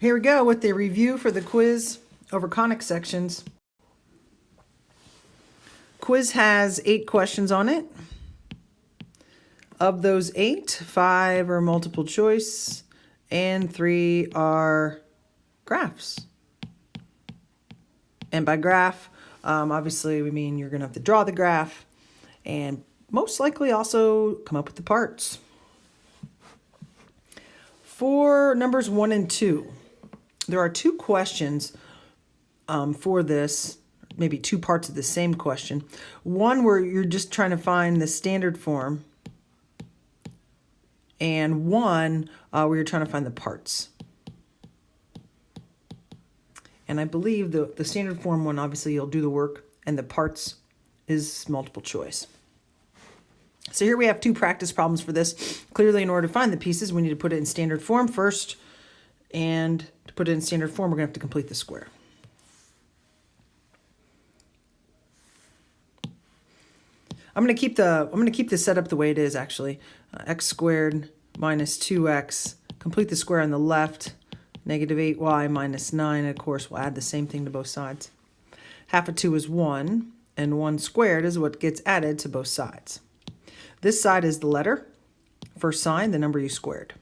Here we go with the review for the quiz over conic sections. Quiz has 8 questions on it. Of those 8, 5 are multiple choice and 3 are graphs. And by graph, obviously we mean you're going to have to draw the graph and most likely also come up with the parts. For numbers 1 and 2, there are 2 questions for this, maybe 2 parts of the same question. One where you're just trying to find the standard form, and one where you're trying to find the parts. And I believe the standard form one, obviously you'll do the work, and the parts is multiple choice. So here we have 2 practice problems for this. Clearly, in order to find the pieces, we need to put it in standard form first. And to put it in standard form, we're going to have to complete the square. I'm going to keep the setup the way it is actually. X squared minus 2x. Complete the square on the left. Negative 8y minus 9. Of course, we'll add the same thing to both sides. Half of 2 is 1, and 1 squared is what gets added to both sides. This side is the letter. First sign, the number you squared.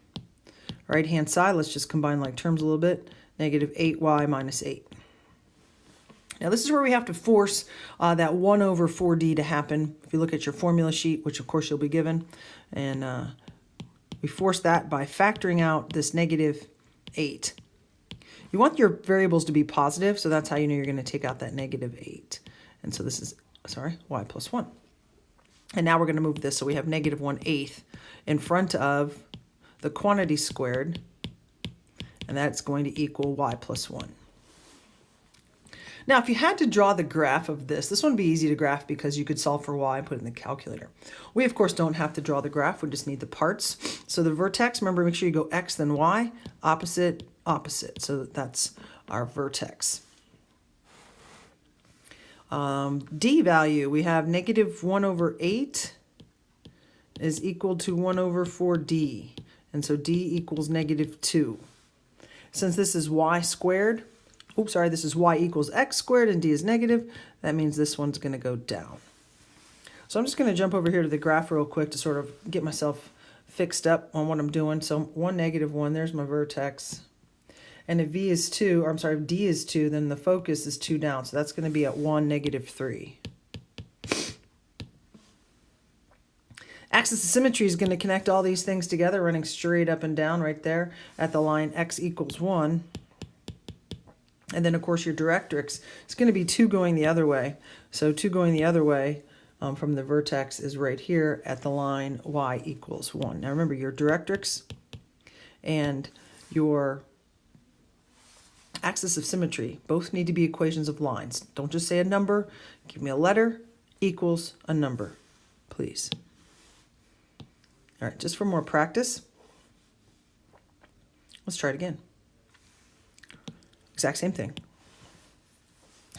Right-hand side, let's just combine like terms a little bit. Negative 8y minus 8. Now this is where we have to force that 1 over 4d to happen. If you look at your formula sheet, which of course you'll be given, and we force that by factoring out this negative 8. You want your variables to be positive, so that's how you know you're going to take out that negative 8. And so this is, y plus 1. And now we're going to move this so we have negative 1/8 in front of the quantity squared, and that's going to equal y plus 1. Now, if you had to draw the graph of this one would be easy to graph because you could solve for y and put it in the calculator. We, of course, don't have to draw the graph. We just need the parts. So the vertex, remember, make sure you go x then y, opposite, opposite. So that's our vertex. D value, we have negative 1 over 8 is equal to 1 over 4d. And so d equals negative 2. Since this is y squared, this is y equals x squared and d is negative, that means this one's going to go down. So I'm just going to jump over here to the graph real quick to sort of get myself fixed up on what I'm doing. So 1, negative 1, there's my vertex. And if v is 2, or I'm sorry, if d is 2, then the focus is 2 down. So that's going to be at 1, negative 3. Axis of symmetry is going to connect all these things together, running straight up and down right there at the line x equals 1. And then, of course, your directrix is going to be 2 going the other way. So 2 going the other way from the vertex is right here at the line y equals 1. Now remember, your directrix and your axis of symmetry both need to be equations of lines. Don't just say a number. Give me a letter equals a number, please. All right, just for more practice, let's try it again. Exact same thing.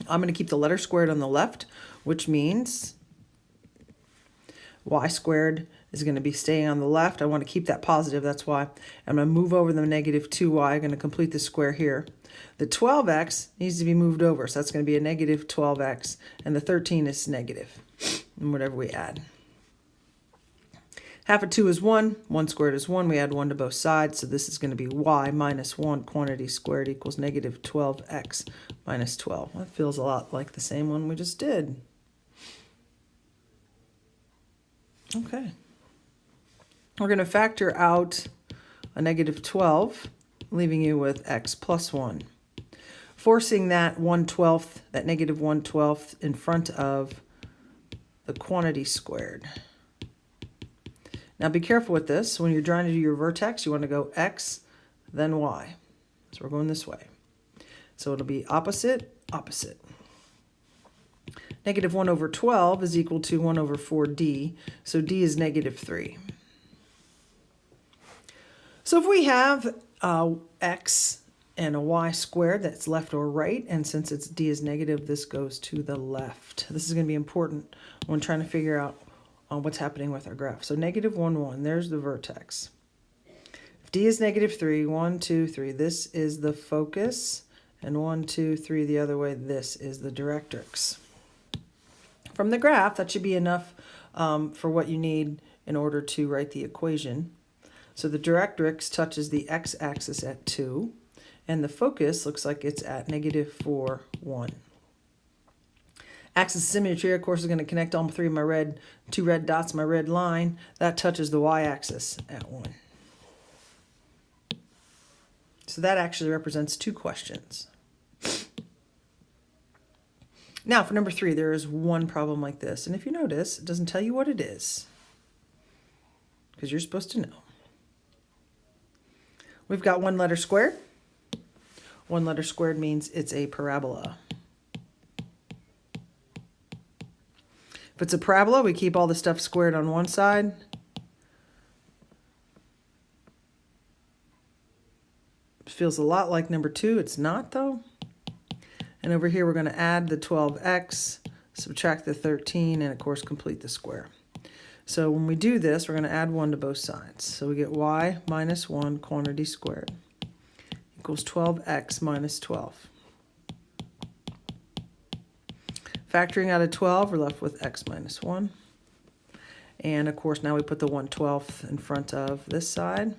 I'm going to keep the letter squared on the left, which means y squared is going to be staying on the left. I want to keep that positive. That's why I'm going to move over the negative 2y. I'm going to complete the square here. The 12x needs to be moved over, so that's going to be a negative 12x, and the 13 is negative, and whatever we add. Half of 2 is 1. 1 squared is 1. We add 1 to both sides, so this is going to be y minus 1 quantity squared equals negative 12x minus 12. That feels a lot like the same one we just did. Okay. We're going to factor out a negative 12, leaving you with x plus 1. Forcing that 1/12, that negative 1/12 in front of the quantity squared. Now be careful with this. When you're trying to do your vertex, you want to go x, then y. So we're going this way. So it'll be opposite, opposite. Negative 1 over 12 is equal to 1 over 4d. So d is negative 3. So if we have x and a y squared, that's left or right, and since it's d is negative, this goes to the left. This is going to be important when trying to figure out what's happening with our graph. So negative 1, 1, there's the vertex. D is -3. 1, 2, 3. This is the focus. And 1, 2, 3 the other way. This is the directrix. From the graph, that should be enough for what you need in order to write the equation. So the directrix touches the x-axis at 2, and the focus looks like it's at -4, 1. Axis of symmetry, of course, is going to connect all three of my two red dots, my red line. That touches the y-axis at 1. So that actually represents 2 questions. Now for number 3, there is one problem like this. And if you notice, it doesn't tell you what it is, because you're supposed to know. We've got 1 letter squared. 1 letter squared means it's a parabola. If it's a parabola, we keep all the stuff squared on one side. It feels a lot like number 2. It's not, though. And over here, we're going to add the 12x, subtract the 13, and of course, complete the square. So when we do this, we're going to add 1 to both sides. So we get y minus 1 quantity squared equals 12x minus 12. Factoring out of 12, we're left with x minus 1. And of course, now we put the 1/12 in front of this side.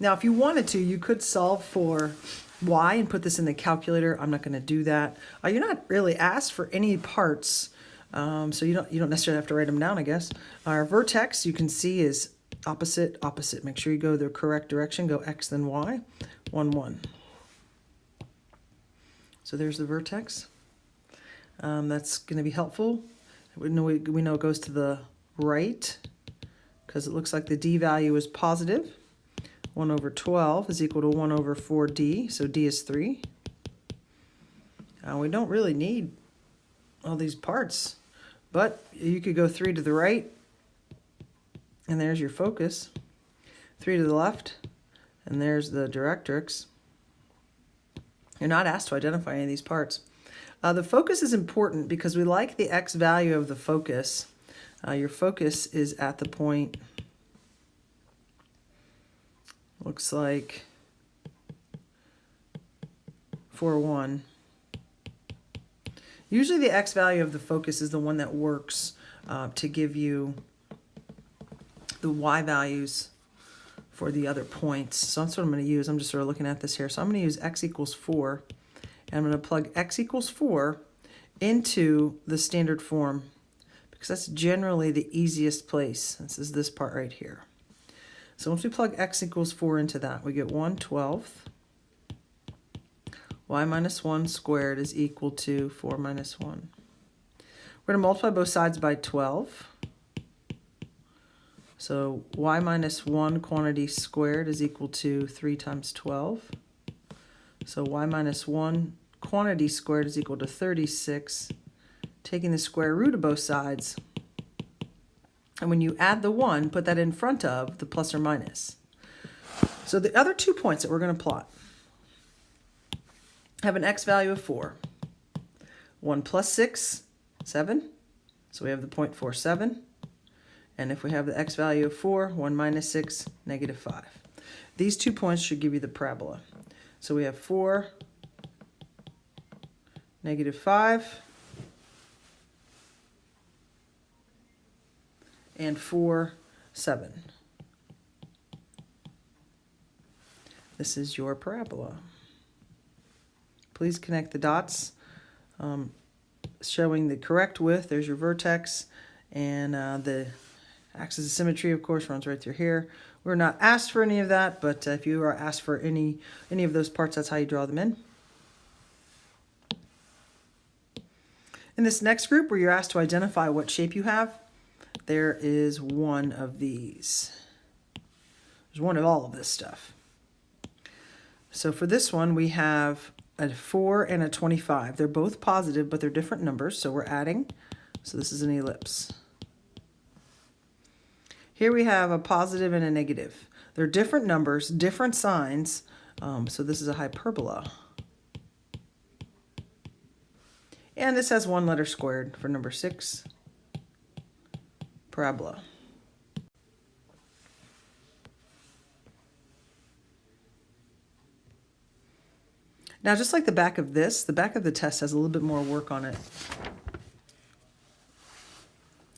Now, if you wanted to, you could solve for y and put this in the calculator. I'm not going to do that. You're not really asked for any parts, so you don't necessarily have to write them down, I guess. Our vertex, you can see, is opposite, opposite. Make sure you go the correct direction. Go x, then y. 1, 1. So there's the vertex. That's going to be helpful. We know it goes to the right because it looks like the d value is positive. 1 over 12 is equal to 1 over 4d, so d is 3. We don't really need all these parts, but you could go 3 to the right, and there's your focus. 3 to the left, and there's the directrix. You're not asked to identify any of these parts. The focus is important because we like the x value of the focus. Your focus is at the point, looks like 4, 1. Usually the x value of the focus is the one that works to give you the y values for the other points. So that's what I'm going to use. I'm just sort of looking at this here. So I'm going to use x equals 4. And I'm going to plug x equals 4 into the standard form because that's generally the easiest place. This is this part right here. So once we plug x equals 4 into that, we get 1/12. Y minus 1 squared is equal to 4 minus 1. We're going to multiply both sides by 12. So y minus 1 quantity squared is equal to 3 times 12. So y minus 1 quantity squared is equal to 36. Taking the square root of both sides. And when you add the 1, put that in front of the plus or minus. So the other 2 points that we're going to plot have an x value of 4. 1 plus 6, 7. So we have the point 4, 7. And if we have the x value of 4, 1 minus 6, -5. These 2 points should give you the parabola. So we have 4, -5, and 4, 7. This is your parabola. Please connect the dots showing the correct width. There's your vertex, and the axis of symmetry, of course, runs right through here. We're not asked for any of that, but if you are asked for any of those parts, that's how you draw them in. In this next group, where you're asked to identify what shape you have, there is one of these. There's one of all of this stuff. So for this one, we have a 4 and a 25. They're both positive, but they're different numbers, so we're adding. So this is an ellipse. Here we have a positive and a negative. They're different numbers, different signs, so this is a hyperbola. And this has 1 letter squared for number 6, parabola. Now, just like the back of this, the back of the test has a little bit more work on it.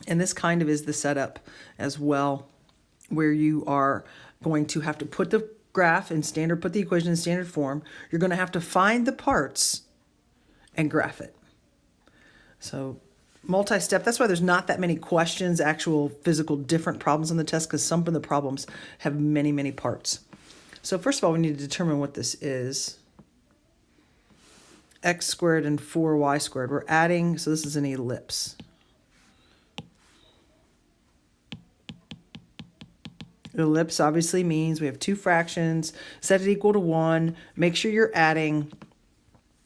And this kind of is the setup as well, where you are going to have to put the graph in standard, put the equation in standard form. You're going to have to find the parts and graph it. So multi-step, that's why there's not that many questions, actual physical different problems on the test, because some of the problems have many, many parts. So first of all, we need to determine what this is. X squared and 4y squared. We're adding, so this is an ellipse. Ellipse obviously means we have two fractions, set it equal to 1, make sure you're adding,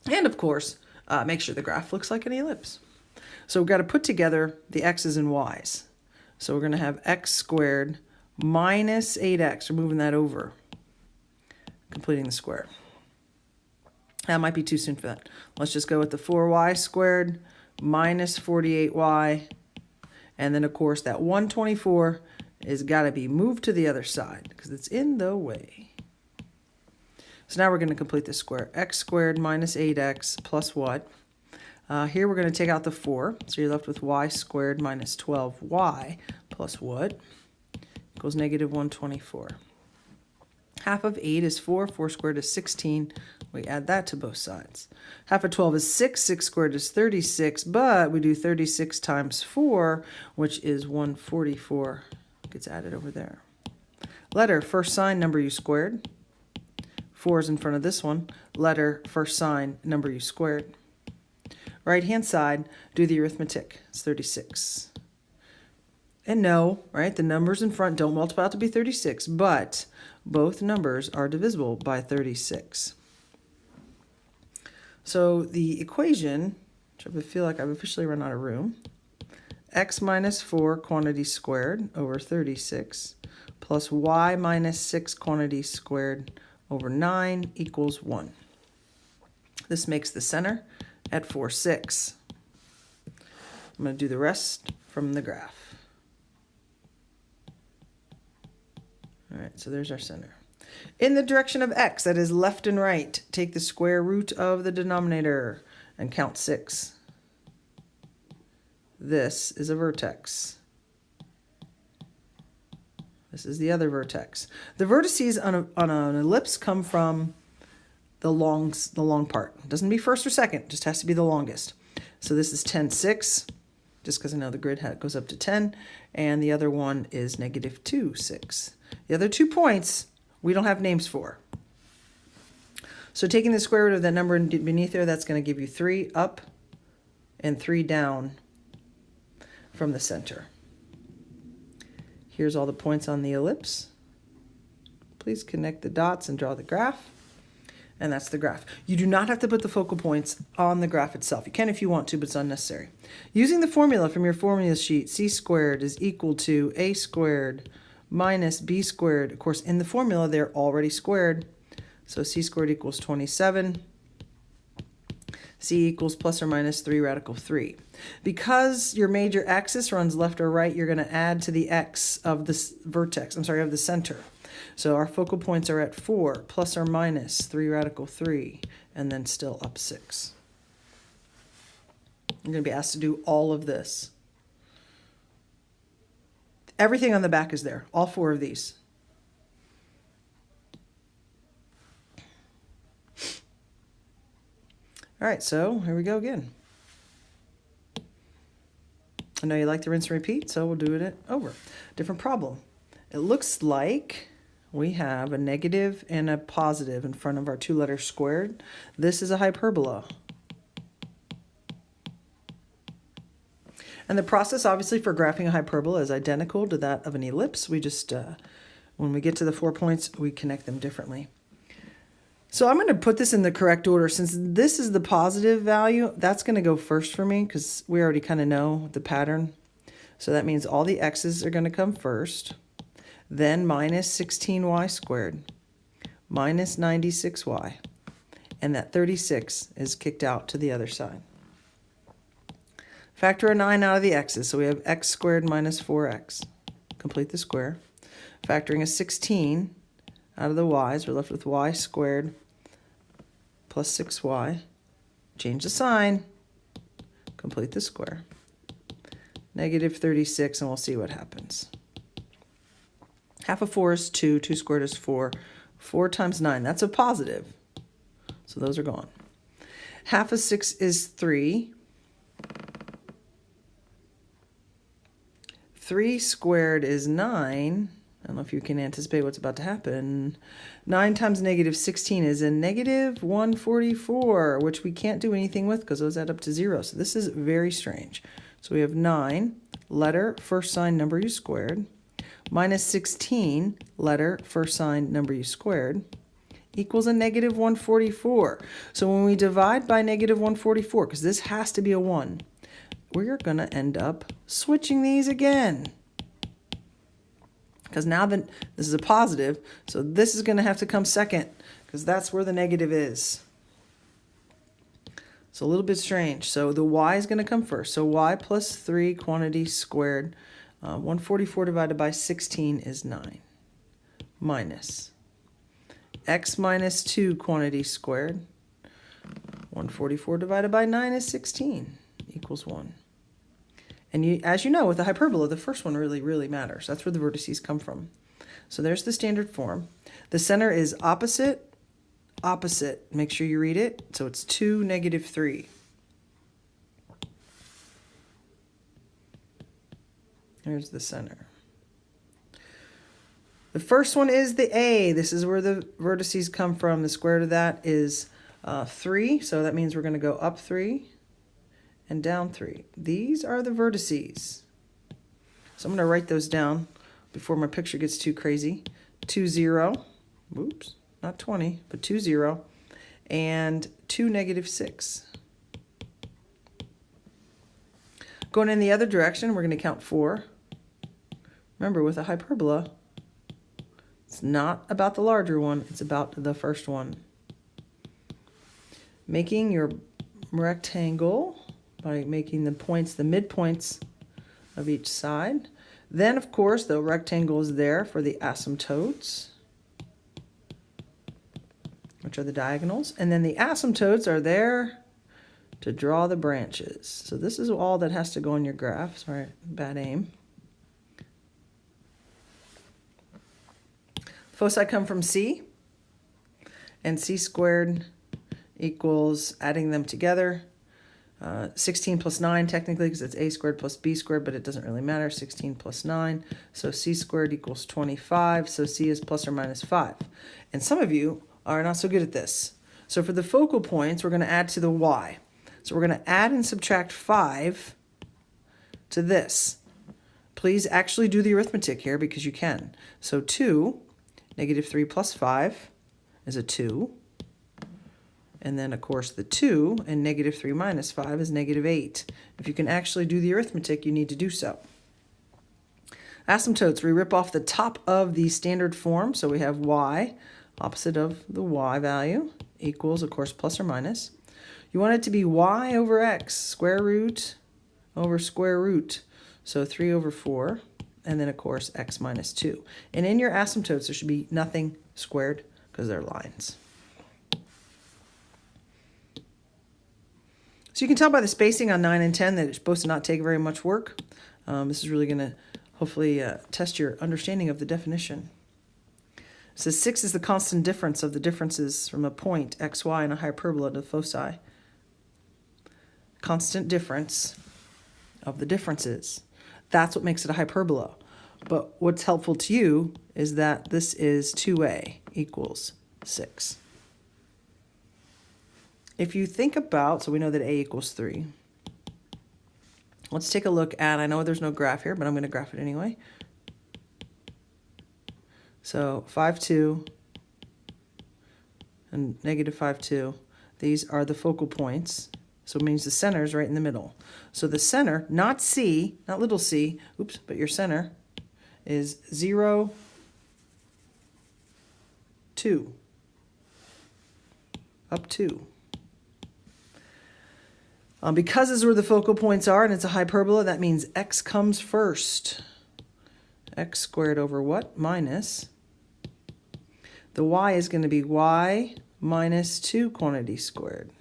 and of course, make sure the graph looks like an ellipse. So we've got to put together the x's and y's. So we're going to have x squared minus 8x, we're moving that over, completing the square. That might be too soon for that. Let's just go with the 4y squared minus 48y, and then of course that 124 is got to be moved to the other side because it's in the way. So now we're going to complete the square. X squared minus 8x plus what? Here we're going to take out the 4. So you're left with y squared minus 12y plus what? Equals negative 124. Half of 8 is 4. 4 squared is 16. We add that to both sides. Half of 12 is 6. 6 squared is 36. But we do 36 times 4, which is 144. Gets added over there. Letter, first sign, number u squared. 4 is in front of this one. Letter, first sign, number u squared. Right hand side, do the arithmetic. It's 36. And no, right, the numbers in front don't multiply out to be 36, but both numbers are divisible by 36. So the equation, which I feel like I've officially run out of room, x minus 4 quantity squared over 36 plus y minus 6 quantity squared over 9 equals 1. This makes the center at 4, 6. I'm going to do the rest from the graph. All right, so there's our center. In the direction of x, that is left and right, take the square root of the denominator and count 6. This is a vertex. This is the other vertex. The vertices on an ellipse come from the long part. It doesn't be first or second, just has to be the longest. So this is 10, 6, just because I know the grid goes up to 10, and the other one is negative 2, 6. The other 2 points we don't have names for. So taking the square root of that number beneath there, that's going to give you 3 up and 3 down from the center. Here's all the points on the ellipse. Please connect the dots and draw the graph. And that's the graph. You do not have to put the focal points on the graph itself. You can if you want to, but it's unnecessary. Using the formula from your formula sheet, c squared is equal to a squared minus b squared. Of course, in the formula, they're already squared. So c squared equals 27. C equals plus or minus 3 radical 3. Because your major axis runs left or right, you're going to add to the x of this vertex, of the center. So our focal points are at 4 plus or minus 3 radical 3, and then still up 6. You're going to be asked to do all of this. Everything on the back is there, all 4 of these. All right, so here we go again. I know you like to rinse and repeat, so we'll do it over. Different problem. It looks like we have a negative and a positive in front of our 2 letters squared. This is a hyperbola. And the process, obviously, for graphing a hyperbola is identical to that of an ellipse. We just, when we get to the 4 points, we connect them differently. So I'm going to put this in the correct order. Since this is the positive value, that's going to go first for me because we already kind of know the pattern. So that means all the x's are going to come first. Then minus 16y squared, minus 96y. And that 36 is kicked out to the other side. Factor a 9 out of the x's. So we have x squared minus 4x. Complete the square. Factoring a 16 out of the y's, we're left with y squared plus 6y. Change the sign. Complete the square. Negative 36, and we'll see what happens. Half of 4 is 2. 2 squared is 4. 4 times 9, that's a positive. So those are gone. Half of 6 is 3. 3 squared is 9. I don't know if you can anticipate what's about to happen. 9 times negative 16 is a negative 144, which we can't do anything with because those add up to 0. So this is very strange. So we have 9, letter, first sign, number you squared, minus 16, letter, first sign, number you squared, equals a negative 144. So when we divide by negative 144, because this has to be a 1, we're going to end up switching these again. Because now that this is a positive, so this is going to have to come second, because that's where the negative is. So a little bit strange. So the y is going to come first. So y plus 3 quantity squared, 144 divided by 16 is 9, minus x minus 2 quantity squared, 144 divided by 9 is 16, equals 1. And as you know, with the hyperbola, the first one really matters. That's where the vertices come from. So there's the standard form. The center is opposite, opposite. Make sure you read it. So it's 2, negative 3. There's the center. The first one is the A. This is where the vertices come from. The square root of that is 3. So that means we're going to go up 3. And down 3. These are the vertices. So I'm going to write those down before my picture gets too crazy. 2, 0. Oops, not 20, but 2, 0. And 2, negative 6. Going in the other direction, we're going to count 4. Remember, with a hyperbola, it's not about the larger one. It's about the first one. Making your rectangle by making the points the midpoints of each side. Then, of course, the rectangle is there for the asymptotes, which are the diagonals. And then the asymptotes are there to draw the branches. So this is all that has to go on your graph. Sorry, bad aim. Foci come from C, and C squared equals, adding them together, 16 plus 9 technically, because it's a squared plus b squared, but it doesn't really matter. 16 plus 9. So c squared equals 25. So c is plus or minus 5. And some of you are not so good at this. So for the focal points, we're going to add to the y. So we're going to add and subtract 5 to this. Please actually do the arithmetic here because you can. So 2, negative 3 plus 5 is a 2. And then, of course, the 2 and negative 3 minus 5 is negative 8. If you can actually do the arithmetic, you need to do so. Asymptotes, we rip off the top of the standard form. So we have y, opposite of the y value, equals, of course, plus or minus. You want it to be y over x, square root over square root. So 3 over 4, and then, of course, x minus 2. And in your asymptotes, there should be nothing squared because they're lines. So you can tell by the spacing on 9 and 10 that it's supposed to not take very much work. This is really going to hopefully test your understanding of the definition. It says 6 is the constant difference of the differences from a point, xy, and a hyperbola to the foci. Constant difference of the differences. That's what makes it a hyperbola. But what's helpful to you is that this is 2a equals 6. If you think about, so we know that a equals 3. Let's take a look at, I know there's no graph here, but I'm going to graph it anyway. So 5, 2, and negative 5, 2. These are the focal points. So it means the center is right in the middle. So the center, not C, not little c, oops, but your center is 0, 2, up 2. Because this is where the focal points are and it's a hyperbola, that means x comes first. X squared over what? Minus. The y is going to be y minus 2 quantity squared.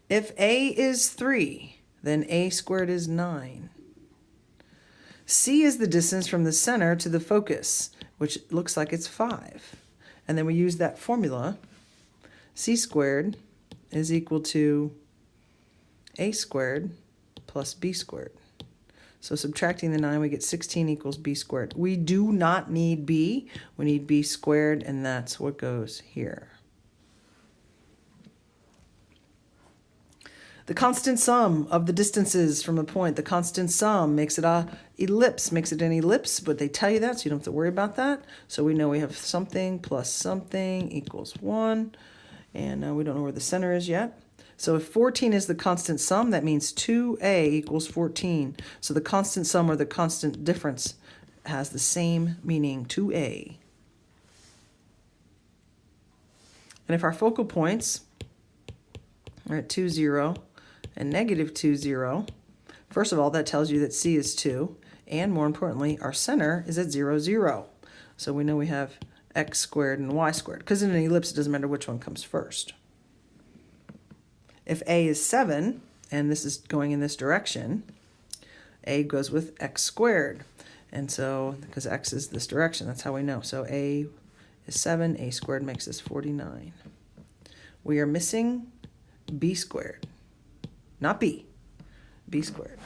If A is 3, then A squared is 9. C is the distance from the center to the focus, which looks like it's 5. And then we use that formula. C squared is equal to A squared plus B squared. So subtracting the 9, we get 16 equals B squared. We do not need B. We need B squared, and that's what goes here. The constant sum of the distances from a point, the constant sum makes it an ellipse, but they tell you that, so you don't have to worry about that. So we know we have something plus something equals 1, and we don't know where the center is yet. So if 14 is the constant sum, that means 2a equals 14. So the constant sum or the constant difference has the same meaning, 2a. And if our focal points are at 2, 0, and negative 2, 0, first of all, that tells you that C is 2, and more importantly, our center is at 0, 0. So we know we have x squared and y squared, because in an ellipse, it doesn't matter which one comes first. If A is 7, and this is going in this direction, A goes with x squared. And so, because x is this direction, that's how we know. So A is 7, A squared makes us 49. We are missing B squared. Not B, B squared.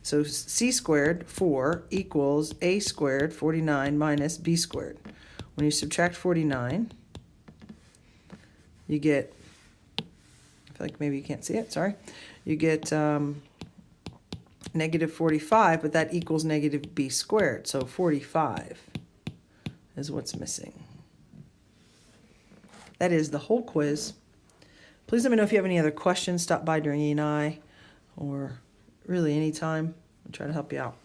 So C squared, 4, equals A squared, 49, minus B squared. When you subtract 49, you get, I feel like maybe you can't see it, sorry. You get negative 45, but that equals negative B squared. So 45 is what's missing. That is the whole quiz. Please let me know if you have any other questions. Stop by during E&I or really anytime. I'll try to help you out.